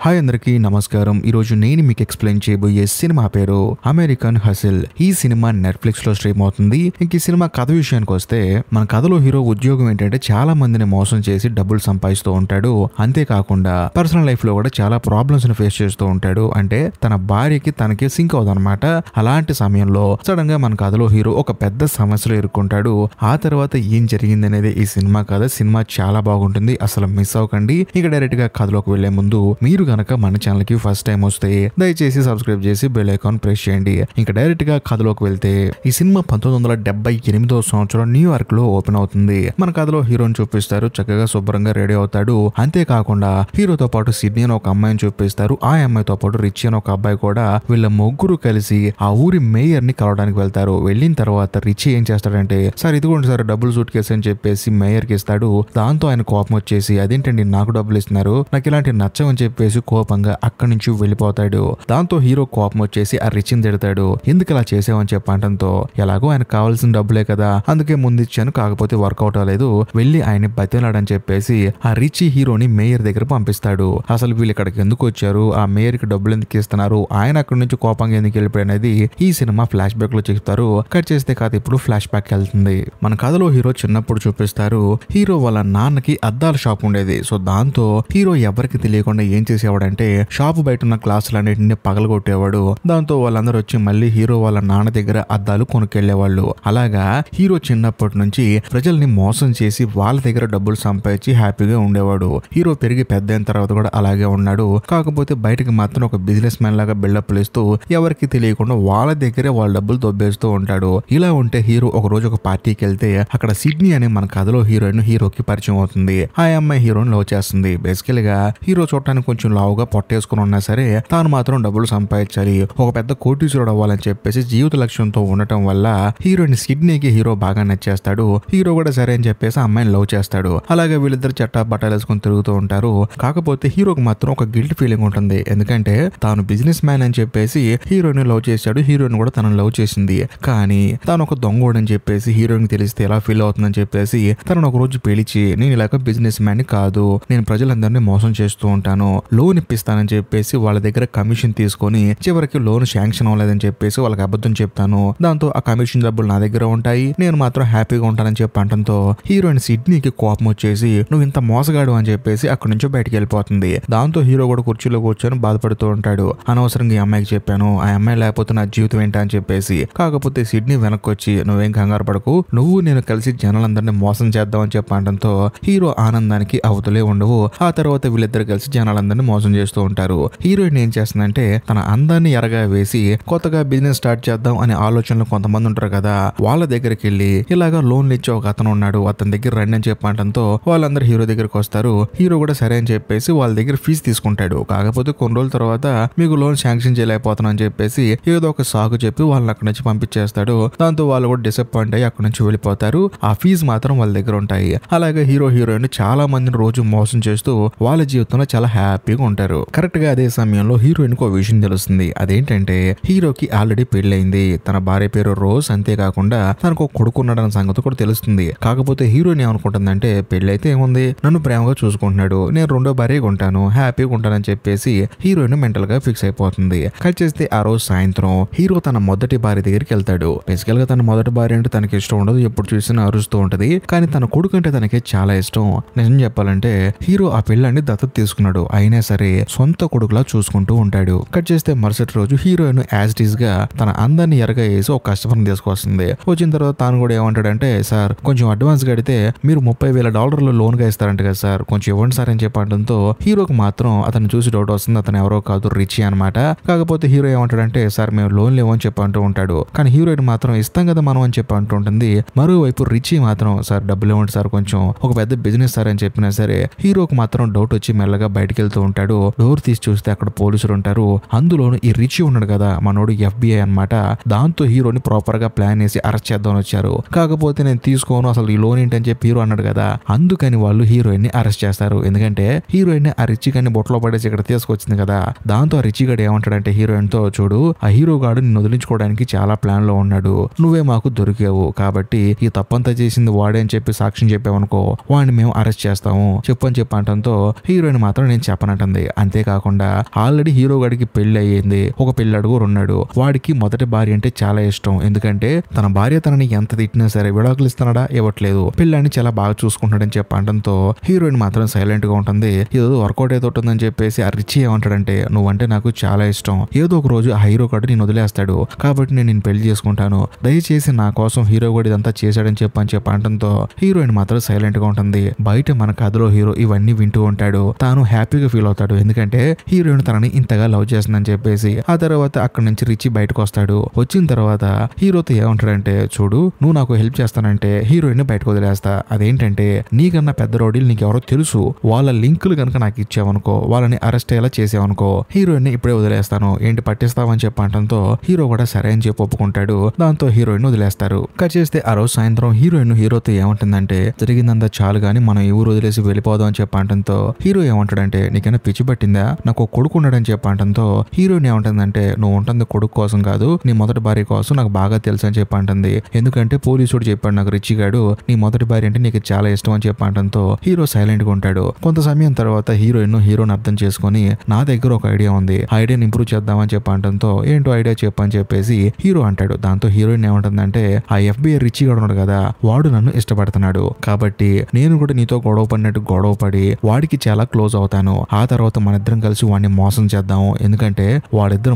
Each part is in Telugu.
హాయ్ అందరికీ నమస్కారం. ఈరోజు నేను మీకు ఎక్స్ప్లెయిన్ చేయబోయే సినిమా పేరు అమెరికన్ హసిల్. ఈ సినిమా నెట్ఫ్లిక్స్ లో స్ట్రీమ్ అవుతుంది. ఇంక ఈ సినిమా కథ విషయానికి వస్తే, మన కథలో హీరో ఉద్యోగం ఏంటంటే చాలా మందిని మోసం చేసి డబ్బులు సంపాదిస్తూ ఉంటాడు. అంతేకాకుండా పర్సనల్ లైఫ్ లో కూడా చాలా ప్రాబ్లమ్స్ ని ఫేస్ చేస్తూ ఉంటాడు. అంటే తన భార్యకి తనకి సింక్ అవుదన్నమాట. అలాంటి సమయంలో సడన్ గా మన కథలో హీరో ఒక పెద్ద సమస్యలో ఇరుక్కుంటాడు. ఆ తర్వాత ఏం జరిగింది అనేది ఈ సినిమా కథ. సినిమా చాలా బాగుంటుంది, అసలు మిస్ అవ్వకండి. ఇక డైరెక్ట్ గా కథలోకి వెళ్లే ముందు మీరు గనక మన ఛానల్ కి ఫస్ట్ టైం వస్తే దయచేసి సబ్స్క్రైబ్ చేసి బెల్ ఐకాన్ ప్రెస్ చేయండి. ఇంకా డైరెక్ట్ గా కథలోకి వెళ్తే, ఈ సినిమా 1978వ సంవత్సరం న్యూయార్క్ లో ఓపెన్ అవుతుంది. మన కథలో హీరోని చూపిస్తారు, చక్కగా శుభ్రంగా రెడీ అవుతాడు. అంతేకాకుండా హీరోతో పాటు సిడ్నీ అని ఒక అమ్మాయిని చూపిస్తారు. ఆ అమ్మాయితో పాటు రిచ్ అని ఒక అబ్బాయి కూడా, వీళ్ళ ముగ్గురు కలిసి ఆ ఊరి మేయర్ ని కలవడానికి వెళ్తారు. వెళ్ళిన తర్వాత రిచ్ ఏం చేస్తాడంటే, సార్ ఇదిగోండి సార్ డబ్బులు సూట్ కేసు అని చెప్పేసి మేయర్ కి ఇస్తాడు. దాంతో ఆయన కోపం వచ్చేసి, అదేంటండి నాకు డబ్బులు ఇస్తున్నారు, నాకు ఇలాంటి నచ్చమని చెప్పేసి కోపంగా అక్కడి నుంచి వెళ్ళిపోతాడు. దాంతో హీరో కోపం వచ్చేసి ఆ రిచ్ ని తిడతాడు. ఎందుకు ఇలా చేసావని చెప్పంటంతో, ఎలాగో ఆయనకు కావాల్సిన డబ్బులే కదా, అందుకే ముందు ఇచ్చాను, కాకపోతే వర్కౌట్ అవ్వలేదు, వెళ్ళి ఆయన బతిలాడని చెప్పేసి ఆ రిచ్ హీరోని మేయర్ దగ్గర పంపిస్తాడు. అసలు వీళ్ళు ఇక్కడికి ఎందుకు వచ్చారు, ఆ మేయర్ కి డబ్బులు ఎందుకు ఇస్తున్నారు, ఆయన అక్కడి నుంచి కోపంగా ఎందుకు వెళ్ళిపోయినది ఈ సినిమా ఫ్లాష్ బ్యాక్ లో చెప్తారు. కట్ చేస్తే కథ ఇప్పుడు ఫ్లాష్ బ్యాక్ వెళ్తుంది. మన కథలో హీరో చిన్నప్పుడు చూపిస్తారు. హీరో వాళ్ళ నాన్నకి అద్దాల షాప్ ఉండేది. సో దాంతో హీరో ఎవరికి తెలియకుండా ఏం చేసేవాడంటే, షాపు బయట ఉన్న గ్లాసులన్నింటినీ పగలగొట్టేవాడు. దాంతో వాళ్ళందరూ వచ్చి మళ్ళీ హీరో వాళ్ళ నాన్న దగ్గర అద్దాలు కొనుక్కెళ్లేవాళ్ళు. అలాగా హీరో చిన్నప్పటి నుంచి ప్రజల్ని మోసం చేసి వాళ్ళ దగ్గర డబ్బులు సంపాదించి హ్యాపీగా ఉండేవాడు. హీరో పెరిగి పెద్ద అయిన తర్వాత కూడా అలాగే ఉన్నాడు. కాకపోతే బయటకి మాత్రం ఒక బిజినెస్ మ్యాన్ లాగా బిల్డప్లు ఇస్తూ ఎవరికి తెలియకుండా వాళ్ళ దగ్గరే వాళ్ళ డబ్బులు దొబ్బేస్తూ ఉంటాడు. ఇలా ఉంటే హీరో ఒక రోజు ఒక పార్టీకి వెళ్తే, అక్కడ సిడ్నీ అనే మన కథలో హీరోయిన్ హీరోకి పరిచయం అవుతుంది. ఆ అమ్మాయి హీరోని లవ్ చేస్తుంది. బేసికల్ గా హీరో చూడటానికి కొంచెం లావుగా పొట్టేసుకుని ఉన్నా సరే, తాను మాత్రం డబ్బులు సంపాదించాలి, ఒక పెద్ద కోటీశ్వరుడు అవ్వాలని చెప్పేసి జీవిత లక్ష్యంతో ఉండటం వల్ల హీరోయిన్ సిడ్నీకి హీరో బాగా నచ్చేస్తాడు. హీరో కూడా సరే అని చెప్పేసి అమ్మాయిని లవ్ చేస్తాడు. అలాగే వీళ్ళిద్దరు చట్టా బట్టాలు వేసుకుని తిరుగుతూ ఉంటారు. కాకపోతే హీరోకి మాత్రం ఒక గిల్ట్ ఫీలింగ్ ఉంటుంది. ఎందుకంటే తాను బిజినెస్ మ్యాన్ అని చెప్పేసి హీరోయిన్ లవ్ చేశాడు, హీరోయిన్ కూడా తనను లవ్ చేసింది. కానీ తాను ఒక దొంగోడని చెప్పేసి హీరోయిన్ తెలిస్తే ఎలా ఫీల్ అవుతుందని చెప్పేసి తనను ఒక రోజు పిలిచి, నేను ఇలాగ బిజినెస్ మ్యాన్ కాదు, నేను ప్రజలందరినీ మోసం చేస్తూ ఉంటాను, లోన్ ఇప్పిస్తానని చెప్పేసి వాళ్ళ దగ్గర కమిషన్ తీసుకొని చివరికి లోన్ శాంక్షన్ అవ్వలేదని చెప్పేసి వాళ్ళకి అబద్ధం చెప్తాను. దాంతో ఆ కమిషన్ డబ్బులు నా దగ్గర ఉంటాయి, నేను మాత్రం హ్యాపీగా ఉంటానని చెప్పంటంతో హీరోయిన్ సిడ్నీకి కోపం వచ్చేసి, నువ్వు ఇంత మోసగాడు అని చెప్పేసి అక్కడి నుంచి బయటకు వెళ్ళిపోతుంది. దాంతో హీరో కూడా కుర్చీలో కూర్చొని బాధపడుతూ ఉంటాడు. అనవసరంగా ఈ అమ్మాయికి చెప్పాను, ఆ అమ్మాయి లేకపోతే నా జీవితం ఏంటా అని చెప్పేసి. కాకపోతే సిడ్నీ వెనక్కి వచ్చి, నువ్వేం కంగారు పడకు, నువ్వు నేను కలిసి జనాలందరినీ మోసం చేద్దాం అని చెప్పంటంతో హీరో ఆనందానికి అవతలే ఉండవు. ఆ తర్వాత వీళ్ళిద్దరు కలిసి జనాలందరినీ మోసం చేస్తూ ఉంటారు. హీరోయిన్ ఏం చేస్తుందంటే, తన అందాన్ని ఎరగా వేసి కొత్తగా బిజినెస్ స్టార్ట్ చేద్దాం అనే ఆలోచనలు కొంతమంది ఉంటారు కదా, వాళ్ళ దగ్గరికి వెళ్ళి ఇలాగా లోన్లు ఇచ్చే ఒక అతను ఉన్నాడు, అతని దగ్గర రండి అని చెప్పంటంతో వాళ్ళందరూ హీరో దగ్గరికి వస్తారు. హీరో కూడా సరే అని చెప్పేసి వాళ్ళ దగ్గర ఫీజు తీసుకుంటాడు. కాకపోతే కొన్ని రోజుల తర్వాత మీకు లోన్ శాంక్షన్ చేయలేకపోతున్నా అని చెప్పేసి ఏదో ఒక సాగు చెప్పి వాళ్ళని అక్కడి నుంచి పంపించేస్తాడు. దాంతో వాళ్ళు కూడా డిసప్పాయింట్ అయ్యి అక్కడి నుంచి వెళ్ళిపోతారు. ఆ ఫీజు మాత్రం వాళ్ళ దగ్గర ఉంటాయి. అలాగే హీరో హీరోయిన్ చాలా మందిని రోజు మోసం చేస్తూ వాళ్ళ జీవితంలో చాలా హ్యాపీగా ఉంటారు. కరెక్ట్ గా అదే సమయంలో హీరోయిన్ కు విషయం తెలుస్తుంది. అదేంటంటే, హీరోకి ఆల్రెడీ పెళ్ళైంది, తన భార్య పేరు రోజ్. అంతేకాకుండా తనకు ఒక కొడుకు ఉన్నాడన్న సంగతి కూడా తెలుస్తుంది. కాకపోతే హీరోయిన్ ఏమనుకుంటుందంటే, పెళ్ళైతే ఏముంది, నన్ను ప్రేమగా చూసుకుంటున్నాడు, నేను రెండో భార్యగా ఉంటాను, హ్యాపీగా ఉంటానని చెప్పేసి హీరోయిన్ మెంటల్ గా ఫిక్స్ అయిపోతుంది. కట్ చేస్తే ఆ రోజు సాయంత్రం హీరో తన మొదటి భార్య దగ్గరికి వెళ్తాడు. బేసికల్ గా తన మొదటి భార్య అంటే తనకి ఇష్టం ఉండదు, ఎప్పుడు చూసినా అరుస్తూ ఉంటది. కానీ తన కొడుకు అంటే తనకి చాలా ఇష్టం. నిజం చెప్పాలంటే హీరో ఆ పిల్లాన్ని దత్తత తీసుకున్నాడు, అయినా సరే సొంత కొడుకులా చూసుకుంటూ ఉంటాడు. కట్ చేస్తే మరుసటి రోజు హీరోయిన్ యాజ్ ఇట్ ఈస్ గా తన అందాన్ని ఎరగా వేసి ఒక కస్టమర్ తీసుకొస్తుంది. వచ్చిన తర్వాత తాను కూడా ఏమంటాడంటే, సార్ కొంచెం అడ్వాన్స్ కడితే మీరు $30,000 లోన్ గా ఇస్తారంట కదా సార్, కొంచెం ఇవ్వండి సార్ అని చెప్పడంతో హీరోకి మాత్రం అతను చూసి డౌట్ వస్తుంది, అతను ఎవరో కాదు రిచ్ అనమాట. కాకపోతే హీరో ఏమంటాడంటే, సార్ మేము లోన్ లేవని చెప్పి అంటూ ఉంటాడు. కానీ హీరోయిన్ మాత్రం ఇస్తాం కదా మనం అని చెప్పి అంటూ ఉంటుంది. మరోవైపు రిచ్ మాత్రం, సార్ డబ్బులు ఇవ్వండి సార్, కొంచెం ఒక పెద్ద బిజినెస్ సార్ అని చెప్పినా సరే హీరోకి మాత్రం డౌట్ వచ్చి మెల్లగా బయటకు వెళ్తూ ఉంటాడు. డోర్ తీసి చూస్తే అక్కడ పోలీసులు ఉంటారు. అందులోను ఈ రిచ్ ఉన్నాడు కదా మనోడు, FBI అన్నమాట. దాంతో హీరోని ప్రాపర్ గా ప్లాన్ వేసి అరెస్ట్ చేద్దామని వచ్చారు. కాకపోతే నేను తీసుకోను, అసలు ఈ లోన్ ఏంటని చెప్పి హీరో అన్నాడు కదా, అందుకని వాళ్ళు హీరోయిన్ ని అరెస్ట్ చేస్తారు. ఎందుకంటే హీరోయిన్ ఆ రిచ్ గాని బొట్లో పడేసి ఇక్కడ తీసుకొచ్చింది కదా. దాంతో ఆ రిచ్ గాడు ఏమంటాడంటే హీరోయిన్ తో, చూడు ఆ హీరో గాడు నిన్ను వదిలించుకోవడానికి చాలా ప్లాన్ లో ఉన్నాడు, నువ్వే మాకు దొరికావు, కాబట్టి ఈ తప్పంతా చేసింది వాడే అని చెప్పి సాక్ష్యం చెప్పావనుకో, వాడిని మేము అరెస్ట్ చేస్తాము చెప్పని చెప్పంటంతో హీరోయిన్ మాత్రం నేను చెప్పనంటుంది. ఉంటుంది. అంతేకాకుండా ఆల్రెడీ హీరో గడికి పెళ్లి అయ్యింది, ఒక పిల్లడు కూడా ఉన్నాడు. వాడికి మొదటి భార్య అంటే చాలా ఇష్టం. ఎందుకంటే తన భార్య తనని ఎంత తిట్టినా సరే విడాకులు ఇస్తున్నాడా ఇవ్వట్లేదు, పిల్లని చాలా బాగా చూసుకుంటాడని చెప్పడంతో హీరోయిన్ మాత్రం సైలెంట్ గా ఉంటుంది. ఏదో వర్కౌట్ అయితే ఉంటుందని చెప్పేసి ఆ రిచీ ఏమంటాడంటే నువ్వంటే నాకు చాలా ఇష్టం, ఏదో ఒక రోజు ఆ హీరో గడు నేను వదిలేస్తాడు, కాబట్టి నేను నిన్ను పెళ్లి చేసుకుంటాను, దయచేసి నా కోసం హీరో గడు ఇదంతా చేశాడని చెప్పడంతో హీరోయిన్ మాత్రం సైలెంట్ గా ఉంటుంది. బయట మన కథలో హీరో ఇవన్నీ వింటూ ఉంటాడు. తాను హ్యాపీగా ఫీల్ అవుతాడు, ఎందుకంటే హీరోయిన్ తనని ఇంతగా లవ్ చేస్తుందని చెప్పేసి. ఆ తర్వాత అక్కడి నుంచి రిచీ బయటకు వస్తాడు. వచ్చిన తర్వాత హీరోతో ఏమంటాడంటే చూడు, నువ్వు నాకు హెల్ప్ చేస్తానంటే హీరోయిన్ బయటకు వదిలేస్తా. అదేంటంటే నీకన్నా పెద్ద రౌడీలు నీకెవరో తెలుసు, వాళ్ళ లింకులు కనుక నాకు ఇచ్చావనుకో, వాళ్ళని అరెస్ట్ అయ్యేలా చేసావనుకో, హీరోయిన్ ఇప్పుడే వదిలేస్తాను, ఏంటి పట్టిస్తావని చెప్పడంతో హీరో కూడా సరే అని చెప్పి ఒప్పుకుంటాడు. దాంతో హీరోయిన్ వదిలేస్తారు. కట్ చేస్తే ఆ రోజు సాయంత్రం హీరోయిన్ హీరోతో ఏమంటుందంటే జరిగిందంతా చాలు గానీ మనం ఈ ఊరు వదిలేసి వెళ్ళిపోదాం అని చెప్పడంతో హీరో ఏమంటాడంటే నీకైనా పిచ్చి పట్టిందా, నాకు ఒక కొడుకు ఉన్నాడని చెప్పడంతో హీరోయిన్ ఏమంటుందంటే నువ్వు ఉంటుంది కొడుకు కోసం కాదు, నీ మొదటి భార్య కోసం నాకు బాగా తెలుసు అని చెప్పంటుంది. ఎందుకంటే పోలీసుడు చెప్పాడు నాకు రిచీ గాడు నీ మొదటి భార్య అంటే నీకు చాలా ఇష్టం అని చెప్పడంతో హీరో సైలెంట్ గా ఉంటాడు. కొంత సమయం తర్వాత హీరోని అర్థం చేసుకుని నా దగ్గర ఒక ఐడియా ఉంది, ఆ ఐడియాని ఇంప్రూవ్ చేద్దామని చెప్పడంతో ఏంటో ఐడియా చెప్పని చెప్పేసి హీరో అంటాడు. దాంతో హీరోయిన్ ఏమంటుందంటే ఆ FBI రిచీ గాడు ఉన్నాడు కదా, వాడు నన్ను ఇష్టపడుతున్నాడు, కాబట్టి నేను కూడా నీతో గొడవ పడినట్టు గొడవ పడి వాడికి చాలా క్లోజ్ అవుతాను. ఆ తర్వాత మన ఇద్దరం కలిసి వాడిని మోసం చేద్దాము, ఎందుకంటే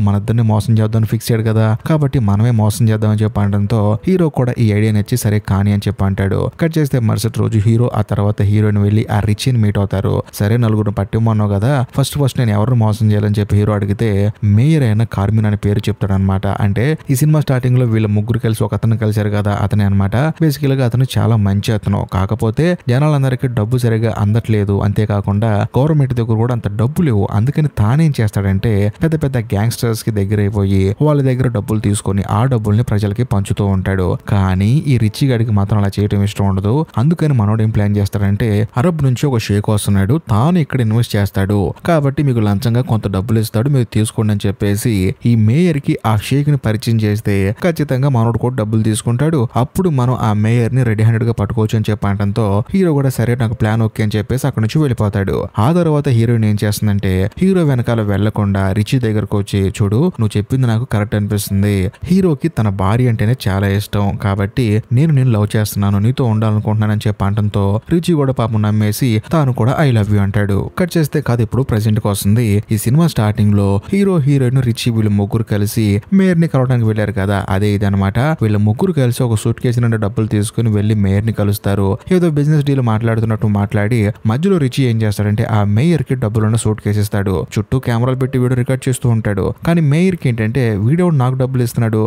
మనిద్దరిని మోసం చేద్దామని ఫిక్స్ అయ్యాడు కదా, కాబట్టి మనమే మోసం చేద్దామని చెప్పడంతో హీరో కూడా ఈ ఐడియా నచ్చి సరే కానీ అని చెప్పి అంటాడు. కట్ చేస్తే మరుసటి రోజు హీరో ఆ తర్వాత హీరోయిన్ వెళ్ళి ఆ రిచీని మీట్ అవుతారు. సరే నలుగురు పట్టిమన్నావు కదా, ఫస్ట్ నేను ఎవరిని మోసం చేయాలని చెప్పి హీరో అడిగితే మేయర్ అయిన కార్మిన్ అనే పేరు చెప్తాడు అనమాట. అంటే ఈ సినిమా స్టార్టింగ్ లో వీళ్ళ ముగ్గురు కలిసి ఒక అతను కలిశారు కదా, అతనే అనమాట. బేసికల్ గా అతను చాలా మంచి అతను, కాకపోతే జనాలందరికీ డబ్బు సరిగా అందట్లేదు, అంతేకాకుండా గవర్నమెంట్ దగ్గర కూడా అంత డబ్బు లేవు. అందుకని తానేం చేస్తాడంటే పెద్ద పెద్ద గ్యాంగ్స్టర్స్ కి దగ్గర అయిపోయి వాళ్ళ దగ్గర డబ్బులు తీసుకొని ఆ డబ్బుల్ని ప్రజలకి పంచుతూ ఉంటాడు. కానీ ఈ రిచీ గడికి మాత్రం అలా చేయడం ఇష్టం ఉండదు. అందుకని మనోడు ఏం ప్లాన్ చేస్తాడంటే అరబ్ నుంచి ఒక షేక్ వస్తున్నాడు, తాను ఇక్కడ ఇన్వెస్ట్ చేస్తాడు, కాబట్టి మీకు లంచంగా కొంత డబ్బులు ఇస్తాడు, మీరు తీసుకోండి అని చెప్పేసి ఈ మేయర్ కి ఆ షేక్ ని పరిచయం చేస్తే ఖచ్చితంగా మనోడు కూడా డబ్బులు తీసుకుంటాడు. అప్పుడు మనం ఆ మేయర్ ని రెడీ హ్యాండెడ్ గా పట్టుకోవచ్చు అని చెప్పడంతో హీరో కూడా సరే నాకు ప్లాన్ ఓకే అని చెప్పేసి అక్కడ నుంచి వెళ్ళిపోతాడు. ఆ తర్వాత హీరోయిన్ ఏం చేస్తుందంటే హీరో వెనకాల వెళ్లకుండా రిచీ దగ్గరకు వచ్చి చూడు, నువ్వు చెప్పింది నాకు కరెక్ట్ అనిపిస్తుంది, హీరోకి తన భార్య అంటేనే చాలా ఇష్టం, కాబట్టి నేను లవ్ చేస్తున్నాను, నీతో ఉండాలనుకుంటున్నాను అని చెప్పడంతో రిచీ కూడా పాపం నమ్మేసి తాను కూడా ఐ లవ్ యూ అంటాడు. కట్ చేస్తే కాదు ఇప్పుడు ప్రెసెంట్ కి వస్తుంది. ఈ సినిమా స్టార్టింగ్ లో హీరోయిన్ రిచీ వీళ్ళు ముగ్గురు కలిసి మేయర్ ని కలవడానికి వెళ్ళారు కదా, అదే ఇది అనమాట. వీళ్ళ ముగ్గురు కలిసి ఒక సూట్ కేసు నుండి డబ్బులు తీసుకుని వెళ్లి మేయర్ ని కలుస్తారు. ఏదో బిజినెస్ డీల్ మాట్లాడుతున్నట్టు మాట్లాడి మధ్యలో రిచీ ఏం చేస్తాడంటే ఆ మేయర్ కి డబ్బులున్న సూట్ కేసు ఇస్తాడు. చుట్టూ కెమెరాలు పెట్టి వీడియో రికార్డ్ చేస్తూ ఉంటాడు. కానీ మేయర్ కి ఏంటంటే వీడియో నాకు డబ్బులు ఇస్తున్నాడు,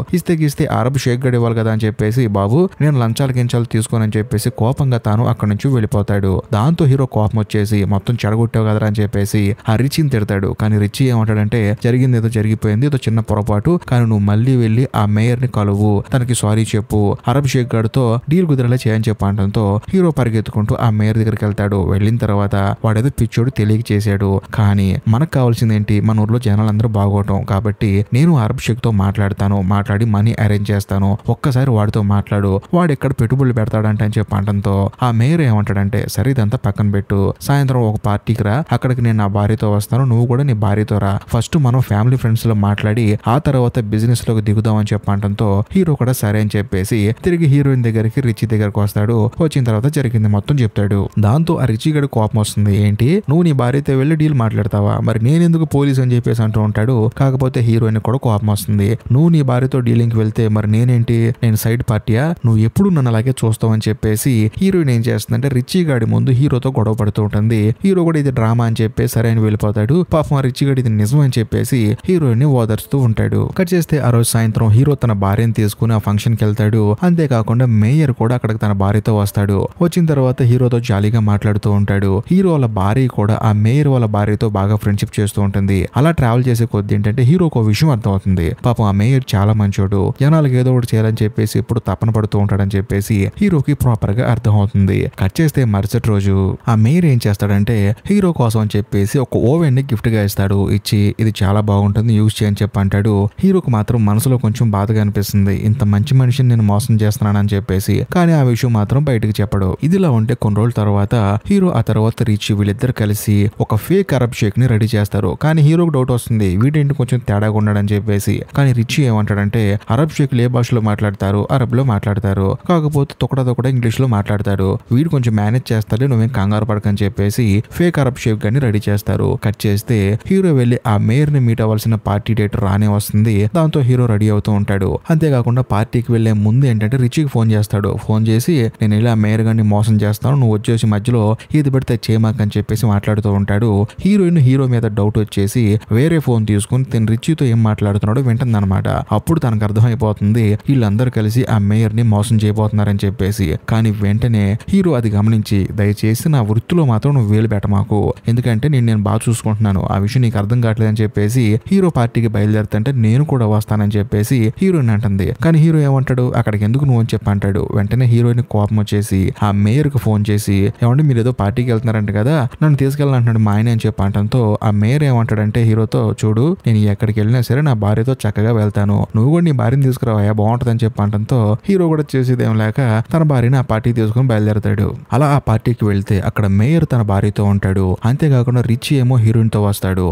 ఇస్తే అరబ్ షేక్ గడి ఇవ్వాలి కదా అని చెప్పేసి బాబు నేను లంచాలు గించాలు తీసుకోనని చెప్పేసి కోపంగా తాను అక్కడి నుంచి వెళ్ళిపోతాడు. దాంతో హీరో కోపం వచ్చేసి మొత్తం చెడగొట్టావు కదరా అని చెప్పేసి ఆ రిచీని తిడతాడు. కానీ రిచీ ఏమంటాడంటే జరిగింది ఏదో జరిగిపోయింది, ఏదో చిన్న పొరపాటు, కానీ నువ్వు మళ్ళీ వెళ్ళి ఆ మేయర్ ని కలువు, తనకి సారీ చెప్పు, అరబ్ షేక్ గడితో డీల్ కుదిరేలా చేయని చెప్పడంతో హీరో పరిగెత్తుకుంటూ ఆ మేయర్ దగ్గరికి వెళ్తాడు. వెళ్ళిన తర్వాత వాడేదో పిచ్చోడు తెలియక చేశాడు, కానీ మనకు కావాల్సింది ఏంటి, మన ఊర్లో జనాలందరూ బాగోవటం, కాబట్టి నేను అరబ్ షేక్ తో మాట్లాడి మనీ అరేంజ్ చేస్తాను, ఒక్కసారి వాడితో మాట్లాడు, వాడు ఎక్కడ పెట్టుబడులు పెడతాడంటే అని చెప్పడంతో ఆ మేయర్ ఏమంటాడంటే సరే ఇదంతా పక్కన పెట్టు, సాయంత్రం ఒక పార్టీకి రా, అక్కడికి నేను నా భార్యతో వస్తాను, నువ్వు కూడా నీ భార్యతో రా, ఫస్ట్ మనం ఫ్యామిలీ ఫ్రెండ్స్ లో మాట్లాడి ఆ తర్వాత బిజినెస్ లోకి దిగుదాం అని చెప్పడంతో హీరో కూడా సరే అని చెప్పేసి తిరిగి హీరోయిన్ దగ్గరికి రిచీ దగ్గరకు వస్తాడు. వచ్చిన తర్వాత జరిగింది మొత్తం చెప్తాడు. దాంతో ఆ రిచీ గడి కోపం వస్తుంది, ఏంటి నువ్వు నీ భార్యతో వెళ్ళి డీల్ మాట్లాడతావా, మరి నేనెందుకు పోలీస్ అని చెప్పేసి అంటూ ఉంటాడు. కాకపోతే హీరోయిన్ కూడా కోపం వస్తుంది, నువ్వు నీ భార్యతో డీలింగ్ కి వెళ్తే మరి నేనేంటి, నేను సైడ్ పార్టీయా, నువ్వు ఎప్పుడు నన్ను అలాగే చూస్తావు అని చెప్పేసి హీరోయిన్ ఏం చేస్తుందంటే రిచీ గాడి ముందు హీరోతో గొడవ పడుతూ ఉంటుంది. హీరో కూడా ఇది డ్రామా అని చెప్పేసి సరే అని వెళ్ళిపోతాడు. పాపం ఆ రిచీ గడి ఇది నిజం అని చెప్పేసి హీరోయిన్ ని ఓదర్చుతూ ఉంటాడు. కట్ చేస్తే ఆ రోజు సాయంత్రం హీరో తన భార్యను తీసుకుని ఆ ఫంక్షన్ కి వెళ్తాడు. అంతేకాకుండా మేయర్ కూడా అక్కడికి తన భార్యతో వస్తాడు. వచ్చిన తర్వాత హీరోతో జాలీగా మాట్లాడుతూ ఉంటాడు. హీరో వాళ్ళ భార్య కూడా ఆ మేయర్ వాళ్ళ భార్యతో బాగా ఫ్రెండ్షిప్ చేస్తూ ఉంటుంది. అలా ట్రావెల్ చేసే కొద్ది ఏంటంటే హీరోకి ఒక విషయం అర్థం అవుతుంది, పాపం ఆ మేయర్ చాలా మంచోడు, జనాలకు ఏదో ఒకటి చేయాలని చెప్పేసి ఎప్పుడు తపన పడుతూ ఉంటాడని చెప్పేసి హీరోకి ప్రాపర్ గా అర్థం అవుతుంది. కట్ చేస్తే మరుసటి రోజు ఆ మేయర్ ఏం చేస్తాడంటే హీరో కోసం అని చెప్పేసి ఒక ఓవెన్ ని గిఫ్ట్ గా ఇస్తాడు. ఇచ్చి ఇది చాలా బాగుంటుంది యూజ్ చేయని చెప్పి అంటాడు. హీరోకి మాత్రం మనసులో కొంచెం బాధగా అనిపిస్తుంది, ఇంత మంచి మనిషిని నేను మోసం చేస్తున్నానని చెప్పేసి. కానీ ఆ విషయం మాత్రం బయటకు చెప్పడు. ఇదిలా ఉంటే కొన్ని రోజుల తర్వాత హీరో ఆ తర్వాత రిచీ వీళ్ళిద్దరు కలిసి ఒక ఫేక్ ఫేక్ అరబ్ షేక్ ని రెడీ చేస్తారు. కానీ హీరోకి డౌట్ వస్తుంది, వీడేంటి కొంచెం తేడాగా ఉన్నాడని చెప్పేసి. కానీ రిచీ ఏమంటాడంటే అరబ్ షేక్లు ఏ భాషలో మాట్లాడతారు, అరబ్ లో మాట్లాడతారు, కాకపోతే తొక్కడా ఇంగ్లీష్ లో మాట్లాడతారు, వీడు కొంచెం మేనేజ్ చేస్తాడు, నువ్వేం కంగారు పడకని చెప్పేసి ఫేక్ అరబ్ షేక్ గాని రెడీ చేస్తారు. కట్ చేస్తే హీరో వెళ్లి ఆ మేయర్ ని మీట్ అవ్వాల్సిన పార్టీ డేట్ రానే వస్తుంది. దాంతో హీరో రెడీ అవుతూ ఉంటాడు. అంతేకాకుండా పార్టీకి వెళ్లే ముందు ఏంటంటే రిచీకి ఫోన్ చేస్తాడు. ఫోన్ చేసి నేను ఇలా మేయర్ గారిని మోసం చేస్తాను, నువ్వు వచ్చేసి మధ్యలో ఏది పెడితే చేయమాకని చెప్పేసి మాట్లాడుతూ ఉంటాడు. హీరోయిన్ హీరో మీద డౌట్ వచ్చేసి వేరే ఫోన్ తీసుకుని తను రిచీతో ఏం మాట్లాడుతున్నాడో వింటుందన్నమాట. అప్పుడు తనకు అర్థమైపోతుంది వీళ్ళందరూ కలిసి ఆ మేయర్ ని మోసం చేయబోతున్నారని చెప్పేసి. కానీ వెంటనే హీరో అది గమనించి దయచేసి నా వృత్తిలో మాత్రం నువ్వు వేలు పెట్టమాకు, ఎందుకంటే నేను బాగా చూసుకుంటున్నాను, ఆ విషయం నీకు అర్థం కావట్లేదని చెప్పేసి హీరో పార్టీకి బయలుదేరుతుంటే నేను కూడా వస్తానని చెప్పేసి హీరోయిన్ అంటుంది. కానీ హీరో ఏమంటాడు, అక్కడికి ఎందుకు నువ్వు అని చెప్పి అంటాడు. వెంటనే హీరోయిన్ కోపం వచ్చేసి ఆ మేయర్ కు ఫోన్ చేసి ఏమంటే మీరు ఏదో పార్టీకి వెళ్తున్నారంట కదా, నన్ను తీసుకెళ్ళాలంటున్నాడు మా ఆయన అని చెప్పి అంటంతో ఆ మేయర్ ఏమంటాడంటే హీరోతో, చూడు నేను ఎక్కడికి వెళ్ళినా సరే నా భార్యతో చక్కగా వెళ్తాను, నువ్వు కూడా నీ భార్యని తీసుకురావా బాగుంటుందని చెప్పి అంటంతో హీరో కూడా చేసేదేం లేక తన భార్యని ఆ పార్టీకి తీసుకుని బయలుదేరతాడు. అలా ఆ పార్టీకి వెళ్తే అక్కడ మేయర్ తన భార్యతో ఉంటాడు. అంతేకాకుండా రిచీ ఏమో హీరోయిన్ తో వస్తాడు.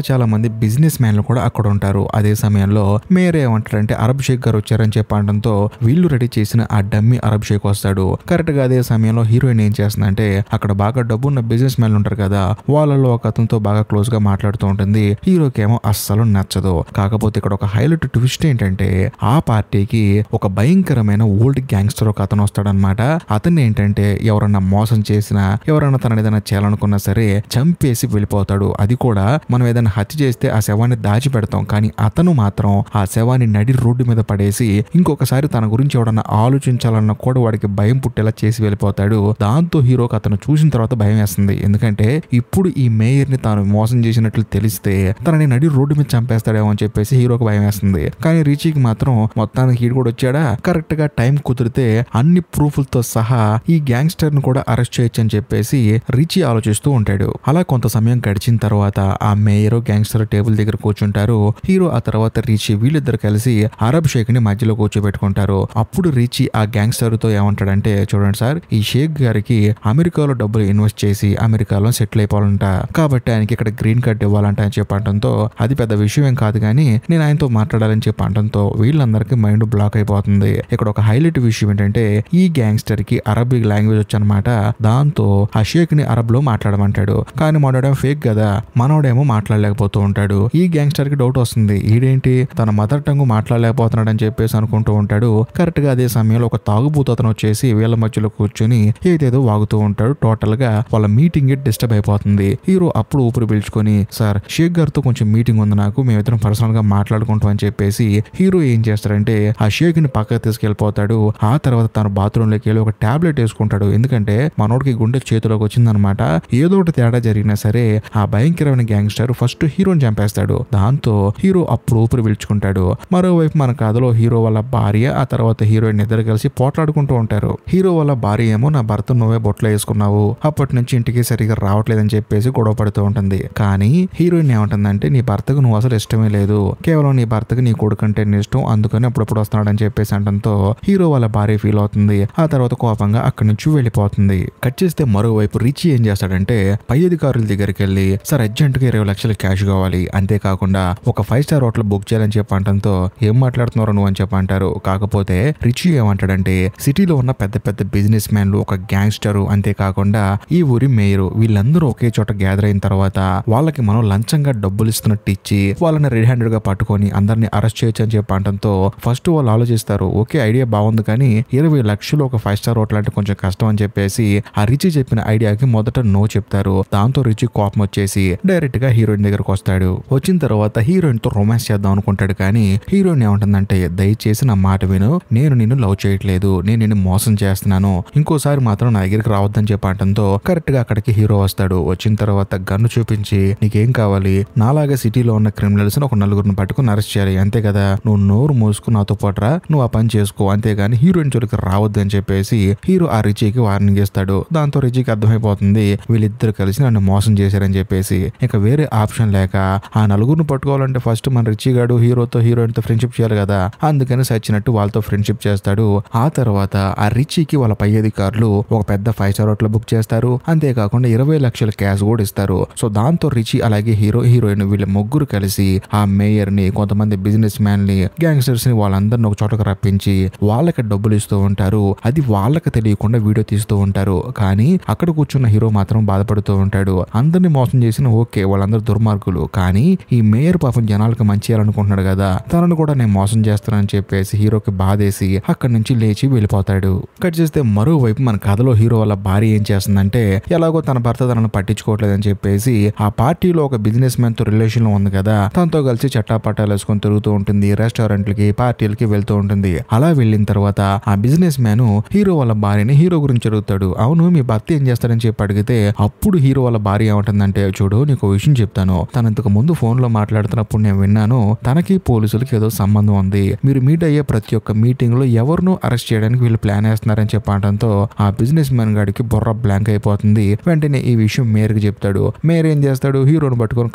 చాలా మంది బిజినెస్ మ్యాన్లు కూడా అక్కడ ఉంటారు. అదే సమయంలో మేయర్ ఏమంటాడంటే అరబ్ షేక్ గారు వచ్చారని చెప్పి అనడంతో వీళ్ళు రెడీ చేసిన ఆ డమ్మీ అరబ్ షేక్ వస్తాడు. కరెక్ట్ గా అదే సమయంలో హీరోయిన్ ఏం చేస్తుందంటే అక్కడ బాగా డబ్బున్న బిజినెస్ మ్యాన్లు ఉంటారు కదా, వాళ్ళలో ఒక అతనితో బాగా క్లోజ్ గా మాట్లాడుతూ ఉంటుంది. హీరోకి ఏమో అస్సలు నచ్చదు. కాకపోతే ఇక్కడ ఒక హైలైట్ ట్విస్ట్ ఏంటంటే ఆ పార్టీకి ఒక భయంకరమైన ఓల్డ్ గ్యాంగ్స్టర్ ఒక అతను వస్తాడనమాట. అతన్ని ఏంటంటే ఎవరన్నా మోసం చేసినా ఎవరన్నా తనని ఏదైనా చేయాలనుకున్నా సరే చంపేసి వెళ్ళిపోతాడు. అది కూడా మనం ఏదైనా హత్య చేస్తే ఆ శవాన్ని దాచి పెడతాం, కానీ అతను మాత్రం ఆ శవాన్ని నడి రోడ్డు మీద పడేసి ఇంకొకసారి తన గురించి ఎవడన్నా ఆలోచించాలన్నా కూడా వాడికి భయం పుట్టేలా చేసి వెళ్ళిపోతాడు. దాంతో హీరోకి అతను చూసిన తర్వాత భయం వేస్తుంది. ఎందుకంటే ఇప్పుడు ఈ మేయర్ ని తాను మోసం చేసినట్లు తెలిస్తే తనని నడి రోడ్డు మీద చంపేస్తాడేమో అని చెప్పేసి హీరోకి భయం వేస్తుంది. కానీ రిచీకి మాత్రం మొత్తానికి హీరో కూడా వచ్చాడా, కరెక్ట్ గా టైం కుదిరితే అన్ని ప్రూఫ్లతో సహా ఈ గ్యాంగ్స్టర్ ను కూడా అరెస్ట్ చేయొచ్చు అని చెప్పేసి రిచీ ఆలోచిస్తూ ఉంటాడు. అలా కొంత సమయం గడిచిన తర్వాత ఆ మేయర్ గ్యాంగ్స్టర్ టేబుల్ దగ్గర కూర్చుంటారు. హీరో ఆ తర్వాత రిచీ వీళ్ళిద్దరు కలిసి అరబ్ షేక్ ని మధ్యలో కూర్చోబెట్టుకుంటారు. అప్పుడు రిచీ ఆ గ్యాంగ్స్టర్ తో ఏమంటాడంటే, చూడండి సార్, ఈ షేక్ గారికి అమెరికాలో డబ్బులు ఇన్వెస్ట్ చేసి అమెరికాలో సెటిల్ అయిపోవాలంట, కాబట్టి ఆయనకి ఇక్కడ గ్రీన్ కార్డ్ ఇవ్వాలంట అని చెప్పడంతో అది పెద్ద విషయం ఏం కాదు కానీ నేను ఆయనతో మాట్లాడాలని చెప్పడంతో వీళ్ళందరికీ మైండ్ బ్లాక్ అయిపోతుంది. ఇక్కడ ఒక హైలైట్ విషయం ఏంటంటే ఈ గ్యాంగ్స్టర్ కి అరబిక్ లాంగ్వేజ్ వచ్చనమాట. దాంతో ఆ షేక్ ని అరబ్ లో మాట్లాడమంటాడు. కానీ మనోడేమో ఫేక్ కదా, మనోడేమో మాట్లాడలేకపోతూ ఉంటాడు. ఈ గ్యాంగ్స్టర్ కి డౌట్ వస్తుంది, ఈడేంటి తన మదర్ టంగ్ మాట్లాడలేకపోతున్నాడు అని చెప్పేసి అనుకుంటూ ఉంటాడు. కరెక్ట్ గా అదే సమయంలో ఒక తాగుబోతు అతను వచ్చేసి వీళ్ళ మధ్యలో కూర్చొని ఏదేదో వాగుతూ ఉంటాడు. టోటల్ గా వాళ్ళ మీటింగ్ డిస్టర్బ్ అయిపోతుంది. హీరో అప్పుడు ఊపిరి పీల్చుకొని, సార్ షేక్ గారితో కొంచెం మీటింగ్ ఉంది నాకు, మేమిద్దరం పర్సనల్ గా మాట్లాడుకుంటాం అని చెప్పేసి హీరో ఏం చేస్తాడంటే ఆ షేక్ ని పక్కకు తీసుకెళ్లిపోతాడు. ఆ తర్వాత తన బాత్రూమ్ లోకి వెళ్ళి ఒక టాబ్లెట్ వేసుకుంటాడు. ఎందుకంటే మనోడికి గుండె చేతిలోకి వచ్చిందనమాట. ఏదో ఒకటి తేడా జరిగినా సరే ఆ భయంకరమైన గ్యాంగ్స్టర్ ఫస్ట్ హీరోని చంపేస్తాడు. దాంతో హీరో అప్పుడు ఊపిరి పీల్చుకుంటాడు. మరోవైపు మన కథలో హీరో వాళ్ళ భార్య ఆ తర్వాత హీరోయిన్ ఇద్దరు కలిసి పోట్లాడుకుంటూ ఉంటారు. హీరో వాళ్ళ భార్య ఏమో నా భర్త నువ్వే బొట్లో వేసుకున్నావు, అప్పటి నుంచి ఇంటికి సరిగా రావట్లేదని చెప్పేసి గొడవ పడుతూ ఉంటుంది. కానీ హీరోయిన్ ఏమంటుందంటే నీ భర్తకు నువ్వు అసలు ఇష్టమే లేదు, కేవలం నీ భర్తకు నీ కొడుకంటే ఇష్టం, అందుకని అప్పుడప్పుడు వస్తున్నాడని చెప్పేసి అంటంతో హీరో వాళ్ళ భార్య ఫీల్ అవుతుంది. ఆ తర్వాత కోపంగా అక్కడి నుంచి వెళ్ళిపోతుంది. కట్ చేస్తే మరోవైపు రిచీ ఏం చేస్తాడంటే పై అధికారుల దగ్గరికి వెళ్ళి, సార్ అర్జెంట్ గా 20 లక్షలు క్యాష్ కావాలి, అంతేకాకుండా ఒక 5 స్టార్ హోటల్ బుక్ చేయాలని చెప్పి అంటంతో ఏం మాట్లాడుతున్నారో నువ్వు అని చెప్పి అంటారు. కాకపోతే రిచీ ఏమంటాడంటే సిటీలో ఉన్న పెద్ద పెద్ద బిజినెస్ మ్యాన్లు, ఒక గ్యాంగ్స్టర్, అంతేకాకుండా ఈ ఊరి మేయర్ వీళ్ళందరూ ఒకే చోట గ్యాదర్ అయిన తర్వాత వాళ్ళకి మనం లంచంగా డబ్బులు ఇస్తున్నట్టు ఇచ్చి వాళ్ళని రెడ్ హ్యాండెడ్ గా పట్టుకొని అందరినీ అరెస్ట్ చేయొచ్చు అని చెప్పి అంటంతో ఫస్ట్ వాళ్ళు ఆలోచిస్తారు, ఓకే ఐడియా బాగుంది కానీ 20 లక్షలు ఒక 5 స్టార్ హోటల్ అంటే కొంచెం కష్టం అని చెప్పేసి ఆ రిచీ చెప్పిన ఐడియాకి మొదట నో చెప్తారు. దాంతో రిచీ కోపం వచ్చేసి డైరెక్ట్ గా హీరోయిన్ దగ్గరకు వస్తాడు. వచ్చిన తర్వాత హీరోయిన్ తో రొమాన్స్ చేద్దాం అనుకుంటాడు. కానీ హీరోయిన్ ఏమంటుందంటే దయచేసి నా మాట విను, నేను నిన్ను లవ్ చేయట్లేదు, నేను నిన్ను మోసం చేస్తున్నాను, ఇంకోసారి మాత్రం నా దగ్గరికి రావద్దని చెప్పి అంటంతో కరెక్ట్ గా అక్కడికి హీరో వస్తాడు. వచ్చిన తర్వాత గన్ను చూపించి నీకేం కావాలి, నాలాగా సిటీలో ఉన్న క్రిమినల్స్ ఒక 4 పట్టుకుని అరెస్ట్ చేయాలి, అంతే కదా, నువ్వు నోరు మూసుకుని నాతో పాటురా, నువ్వు ఆ పని చేసుకో, అంతేగాని హీరోయిన్ జోలికి రావద్దు అని చెప్పేసి హీరో ఆ రిచీకి వార్నింగ్ ఇస్తాడు. దాంతో రిచీకి అర్థమైపోతుంది వీళ్ళిద్దరు కలిసి నన్ను మోసం చేశారని చెప్పేసి. ఇక వేరే ఆప్షన్ లేక ఆ 4 పట్టుకోవాలంటే ఫస్ట్ మన రిచీ గాడు హీరోతో హీరోయిన్ తో ఫ్రెండ్షిప్ చేయాలి కదా, అందుకని సచ్చినట్టు వాళ్ళతో ఫ్రెండ్షిప్ చేస్తాడు. ఆ తర్వాత ఆ రిచీకి వాళ్ళ పై అధికారులు ఒక పెద్ద 5 స్టార్ హోటల్ బుక్ చేస్తారు. అంతేకాకుండా 20 లక్షల క్యాష్ కూడా పిలుస్తారు. సో దాంతో రిచి అలాగే హీరోయిన్ వీళ్ళ ముగ్గురు కలిసి ఆ మేయర్ ని, కొంతమంది బిజినెస్ మ్యాన్ ని, గ్యాంగ్స్టర్స్ ని వాళ్ళందరిని ఒక చోటకు రప్పించి వాళ్ళకి డబ్బులు ఇస్తూ ఉంటారు. అది వాళ్ళకి తెలియకుండా వీడియో తీస్తూ ఉంటారు. కానీ అక్కడ కూర్చున్న హీరో మాత్రం బాధపడుతూ ఉంటాడు. అందరిని మోసం చేసిన ఓకే, వాళ్ళందరూ దుర్మార్గులు, కానీ ఈ మేయర్ పాపం జనాలకు మంచి చేయాలనుకుంటున్నాడు కదా, తనను కూడా నేను మోసం చేస్తానని చెప్పేసి హీరోకి బాధేసి అక్కడి నుంచి లేచి వెళ్ళిపోతాడు. కట్ చేస్తే మరోవైపు మన కథలో హీరో వాళ్ళ భార్య ఏం చేస్తుందంటే, ఎలాగో తన భర్త తనను పట్టించుకోవట్లేదని చెప్పేసి ఆ పార్టీలో ఒక బిజినెస్ మ్యాన్ తో రిలేషన్ లో ఉంది కదా, తనతో కలిసి చట్టాపట్టాలు వేసుకొని తిరుగుతూ ఉంటుంది. రెస్టారెంట్లకి, పార్టీలకి వెళ్తూ ఉంటుంది. అలా వెళ్ళిన తర్వాత ఆ బిజినెస్ మ్యాన్ హీరో వాళ్ళ భార్యని హీరో గురించి అడుగుతాడు. అవును, మీ భర్త ఏం చేస్తాడని చెప్పి అడిగితే అప్పుడు హీరో వాళ్ళ భార్య ఏమంటుందంటే, చూడు నీకు విషయం చెప్తాను, తను ఇంతకు ముందు ఫోన్ లో మాట్లాడుతున్నప్పుడు నేను విన్నాను తనకి పోలీసులకి ఏదో సంబంధం ఉంది, మీరు మీట్ అయ్యే ప్రతి ఒక్క మీటింగ్ లో ఎవరినూ అరెస్ట్ చేయడానికి వీళ్ళు ప్లాన్ వేస్తున్నారని చెప్పడంతో ఆ బిజినెస్ మ్యాన్ గాడికి బుర్ర బ్లాంక్ అయిపోతుంది. వెంటనే ఈ విషయం మేయర్కి చెప్తాడు. మేయర్ ఏం చేస్తాడు, హీరోని పట్టుకొని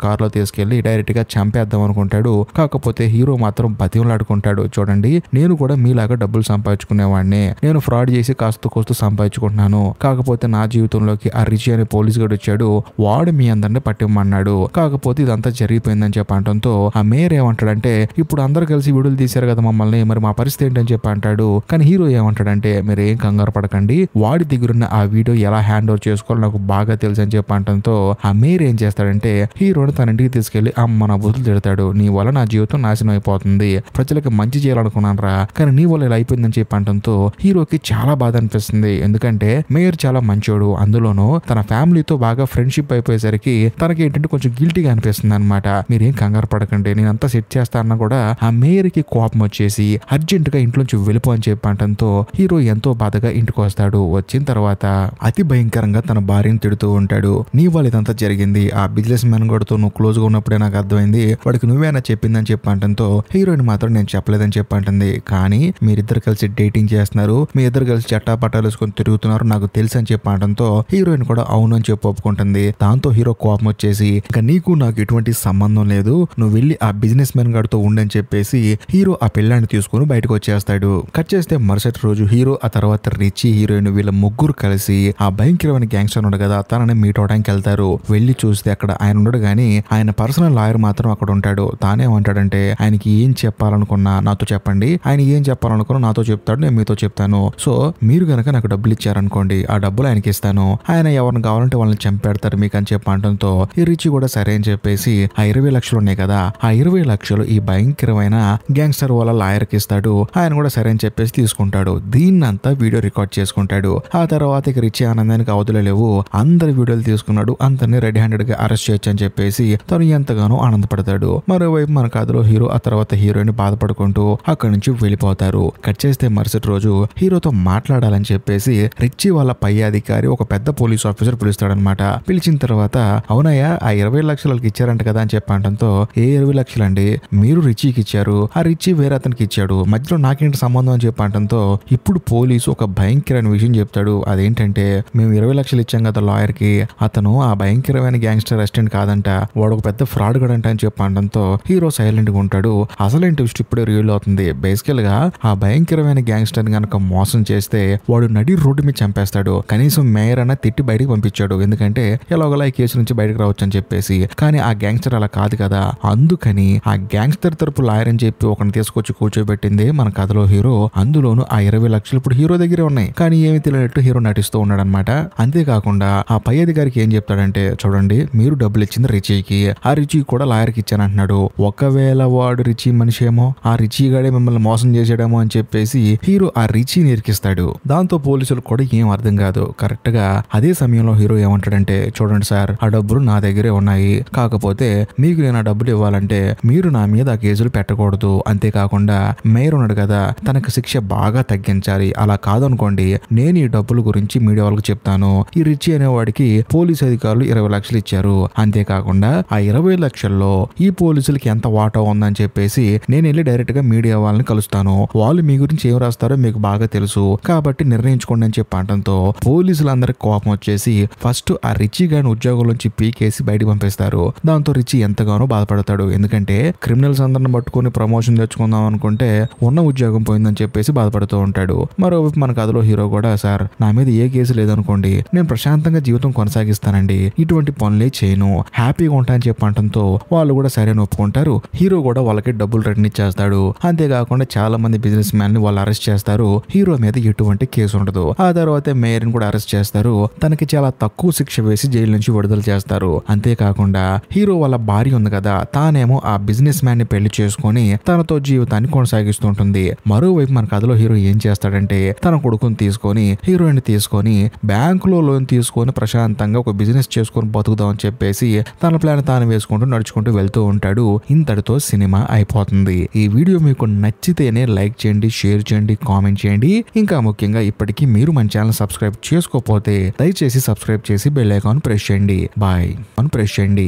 కార్లో తీసుకెళ్లి డైరెక్ట్ గా చంపేద్దాం అనుకుంటాడు. కాకపోతే హీరో మాత్రం బతిమలాడుకుంటాడు, చూడండి నేను కూడా మీలాగా డబ్బులు సంపాదించుకునేవాడిని, నేను ఫ్రాడ్ చేసి కాస్త కోస్తూ సంపాదించుకుంటున్నాను, కాకపోతే నా జీవితంలోకి ఆ రిచి అనే పోలీస్ గడు వచ్చాడు, వాడు మీ అందరిని పట్టిమ్మన్నాడు, కాకపోతే ఇదంతా జరిగిపోయిందని చెప్పడంతో ఆ మేయర్ ఏమంటాడంటే, ఇప్పుడు అందరూ కలిసి వీడియోలు తీశారు కదా మమ్మల్ని, మరి మా పరిస్థితి ఏంటని చెప్పి అంటాడు. కానీ హీరో ఏమంటాడంటే, మీరు ఏం కంగారు పడకండి, వాడి దగ్గరున్న ఆ వీడియో ఎలా హ్యాండ్ ఓవర్ చేసుకోవాలో నాకు బాగా తెలుసు అని చెప్పి అంటంతో ఆ మేయర్ ఏం చేస్తాడంటే హీరోని తన ఇంటికి తీసుకెళ్లి అమ్మ నా బుద్ధులు తిడతాడు, నీ వల్ల నా జీవితం నాశనం అయిపోతుంది, ప్రజలకు మంచి చేయాలనుకున్నాను రా, కానీ నీ వల్ల ఇలా అయిపోయిందని చెప్పి అంటంతో హీరోకి చాలా బాధ అనిపిస్తుంది. ఎందుకంటే మేయర్ చాలా మంచోడు, అందులోనూ తన ఫ్యామిలీతో బాగా ఫ్రెండ్షిప్ అయిపోయేసరికి తనకి ఏంటంటే కొంచెం గిల్టీగా అనిపిస్తుంది అనమాట. మీరేం కంగారు పడకండి, నేనంతా సెట్ చేస్తానన్నా కూడా ఆ మేయర్ కి కోపం వచ్చేసి అర్జెంట్ గా ఇంట్లోంచి వెళ్ళిపో అని చెప్పంటంతో హీరో ఎంతో బాధగా ఇంటికి వస్తాడు. వచ్చిన తర్వాత అతి భయంకరంగా తన భార్యను తిడుతూ ఉంటాడు. నీ వల్ల ఇదంతా జరిగింది, ఆ బిజినెస్ మ్యాన్ గడితో నువ్వు క్లోజ్ గా ఉన్నప్పుడే నాకు అర్థమైంది, వాడికి నువ్వేనా చెప్పిందని చెప్పంటంతో హీరోయిన్ మాత్రం నేను చెప్పలేదని చెప్పంటుంది. కానీ మీరిద్దరు కలిసి డేటింగ్ చేస్తున్నారు, మీ ఇద్దరు కలిసి చట్టాపట్టాలు వేసుకొని తిరుగుతున్నారు నాకు తెలుసు అని చెప్పంటంతో హీరోయిన్ కూడా అవును అని చెప్పి ఒప్పుకుంటుంది. దాంతో హీరో కోపం వచ్చేసి ఇంకా నీకు నాకు ఎటువంటి సంబంధం లేదు, నువ్వు వెళ్ళి ఆ బిజినెస్ మ్యాన్ గడితో ఉండని చెప్పేసి హీరో ఆ పిల్లాన్ని తీసుకుని బయటకు వచ్చేస్తాడు. కట్ చేస్తే మరుసటి రోజు హీరో ఆ తర్వాత రిచి, హీరోయిన్ వీళ్ళ ముగ్గురు కలిసి ఆ భయంకరమైన గ్యాంగ్స్టర్ ఉన్నాడు కదా తనని మీట్ అవడానికి వెళ్తారు. వెళ్ళి చూస్తే అక్కడ ఆయన ఉండడు, కానీ ఆయన పర్సనల్ లాయర్ మాత్రం అక్కడ ఉంటాడు. తానేమంటాడంటే, ఆయనకి ఏం చెప్పాలనుకున్నా నాతో చెప్పండి, ఆయన ఏం చెప్పాలనుకున్నా నాతో చెప్తాడు, నేను మీతో చెప్తాను, సో మీరు గనక నాకు డబ్బులు ఇచ్చారనుకోండి ఆ డబ్బులు ఆయనకి ఇస్తాను, ఆయన ఎవరిని కావాలంటే వాళ్ళని చంపేడతారు మీకు అని చెప్పడంతో ఈ రిచి కూడా సరే అని చెప్పేసి ఆ 20 లక్షలు ఉన్నాయి కదా ఆ 20 లక్షలు ఈ భయంకరమైన గ్యాంగ్స్టర్ వాళ్ళ లాయర్ కి ఇస్తాడు. ఆయన కూడా సరే అని చెప్పేసి తీసుకుంటాడు. దీన్నంతా వీడియో రికార్డ్ చేసుకుంటాడు. ఆ తర్వాత ఇక రిచి ఆనందానికి అవధులు లేవు, అందరి వీడియోలు తీసుకున్నాడు, అందరినీ రెడీ హ్యాండెడ్ గా అరెస్ట్ చేయొచ్చు అని చెప్పేసి తను ఎంతగానో ఆనందపడతాడు. మరోవైపు మన కథలో హీరో ఆ తర్వాత హీరోయిన్ బాధపడుకుంటూ అక్కడి నుంచి వెళ్ళిపోతారు. కట్ చేస్తే మరుసటి రోజు హీరోతో మాట్లాడాలని చెప్పేసి రిచి వాళ్ళ పై అధికారి ఒక పెద్ద పోలీస్ ఆఫీసర్ పిలుస్తాడనమాట. పిలిచిన తర్వాత అవునయ్యా ఆ 20 లక్షలకి ఇచ్చారంట కదా అని చెప్పడంతో ఏ 20 లక్షలండి, మీరు రిచికి ఇచ్చారు, ఆ రిచి వేరే అతనికి ఇచ్చాడు, మధ్యలో నాకేంటి సంబంధం అని చెప్పడంతో ఇప్పుడు పోలీసు ఒక భయంకరమైన విషయం చెప్తాడు. అదేంటంటే మేము 20 లక్షలు ఇచ్చాం కదా లాయర్ కి, అతను ఆ భయంకరమైన గ్యాంగ్స్టర్ అసిస్టెంట్ కాదంట, వాడు ఒక పెద్ద ఫ్రాడ్ గడంట అని చెప్పడంతో హీరో సైలెంట్ గా ఉంటాడు. అసలు ట్విస్ట్ ఇప్పుడే రియల్ అవుతుంది. బేసికల్ గా ఆ భయంకరమైన గ్యాంగ్స్టర్ గనక మోసం చేస్తే వాడు నడి రోడ్డు మీద చంపేస్తాడు. కనీసం మేయర్ అన్న తిట్టి బయటకు పంపించాడు, ఎందుకంటే ఎలాగోలా ఈ కేసు నుంచి బయటకు రావచ్చు అని చెప్పేసి. కానీ ఆ గ్యాంగ్స్టర్ అలా కాదు కదా, అందుకని ఆ గ్యాంగ్స్టర్ తరపు లాయర్ అని చెప్పి ఒకరిని తీసుకొచ్చి కూర్చోబెట్టింది మన కథలో హీరో. అందులోను ఆ 20 లక్షలు ఇప్పుడు హీరో దగ్గరే ఉన్నాయి, కానీ ఏమి తెలియనట్టు హీరో నటిస్తూ ఉన్నాడు అనమాట. అంతేకాకుండా ఆ పై అధికారికి ఏం చెప్తాడంటే, చూడండి మీరు డబ్బులు ఇచ్చింది రిచికి, ఆ రిచి కూడా లాయర్ కి ఇచ్చానంటున్నాడు, ఒకవేళ వాడు రిచి మనిషి ఏమో, ఆ రిచి గాడే మిమ్మల్ని మోసం చేసాడేమో అని చెప్పేసి హీరో ఆ రిచిని ఇరికిస్తాడు. దాంతో పోలీసులు కూడా ఏం అర్థం కాదు. కరెక్ట్ గా అదే సమయంలో హీరో ఏమంటాడంటే, చూడండి సార్ ఆ డబ్బులు నా దగ్గరే ఉన్నాయి, కాకపోతే మీకు నేను ఆ డబ్బులు ఇవ్వాలంటే మీరు నా మీద ఆ కేసులు పెట్టకూడదు, అంతేకాకుండా మేయర్ ఉన్నాడు కదా తనకు శిక్ష బాగా తగ్గించాలి, అలా కాదనుకోండి నేను ఈ డబ్బుల గురించి మీడియా వాళ్ళకి చెప్తాను. ఈ రిచి అనేవాడికి పోలీసు అధికారులు 20 లక్షలు ఇచ్చారు, అంతేకాకుండా ఆ 20 లక్షల్లో ఈ పోలీసులకి ఎంత వాటా ఉందని చెప్పేసి నేను వెళ్ళి డైరెక్ట్ గా మీడియా వాళ్ళని కలుస్తాను, వాళ్ళు మీ గురించి ఏం రాస్తారో మీకు బాగా తెలుసు, కాబట్టి నిర్ణయించుకోండి అని చెప్పడంతో పోలీసులందరికి కోపం వచ్చేసి ఫస్ట్ ఆ రిచి గాని ఉద్యోగంలోంచి పీకేసి బయటకు పంపిస్తారు. దాంతో రిచి ఎంతగానో బాధపడతాడు, ఎందుకంటే క్రిమినల్స్ అందరిని పట్టుకుని ప్రమోషన్ తెచ్చుకుందాం అనుకుంటే ఉన్న ఉద్యోగం పోయిందని చెప్పేసి బాధపడుతూ ఉంటాడు. మరోవైపు మన కథలో హీరో కూడా, సార్ నా మీద ఏ కేసు లేదనుకోండి నేను ప్రశాంతంగా జీవితం కొనసాగిస్తానండి, ఇటువంటి పనులే చేయను, హ్యాపీగా ఉంటా అని చెప్పడంతో వాళ్ళు కూడా సరే ఒప్పుకుంటారు. హీరో కూడా వాళ్ళకి డబ్బులు రిటర్న్ ఇచ్చేస్తాడు. అంతేకాకుండా చాలా మంది బిజినెస్ మ్యాన్ ని వాళ్ళు అరెస్ట్ చేస్తారు. హీరో మీద ఎటువంటి కేసు ఉండదు. ఆ తర్వాత మేయర్ ని కూడా అరెస్ట్ చేస్తారు. తనకి చాలా తక్కువ శిక్ష వేసి జైలు నుంచి విడుదల చేస్తారు. అంతేకాకుండా హీరో వాళ్ళ భార్య ఉంది కదా, తానేమో ఆ బిజినెస్ మ్యాన్ ని పెళ్లి చేసుకొని తనతో జీవితాన్ని కొనసాగిస్తుంటుంది. మరోవైపు మన కథలో హీరో ఏం చేస్తాడంటే తన కొడుకుని తీసుకొని హీరోయిన్ తీసుకొని బ్యాంకులో లోన్ తీసుకొని ప్రశాంతంగా ఒక బిజినెస్ చేసుకొని బతుకుదాం అని చెప్పేసి తన ప్లాన్ తాను వేసుకుంటూ నడుచుకుంటూ వెళ్తూ ఉంటాడు. ఇంతటితో సినిమా అయిపోతుంది. ఈ వీడియో మీకు నచ్చితేనే లైక్ చేయండి, షేర్ చేయండి, కామెంట్ చేయండి. ఇంకా ముఖ్యంగా ఇప్పటికీ మీరు మన ఛానల్ సబ్స్క్రైబ్ చేసుకోకపోతే దయచేసి సబ్స్క్రైబ్ చేసి బెల్ ఐకాన్ ప్రెస్ చేయండి. బాయ్ ప్రెస్ చేయండి.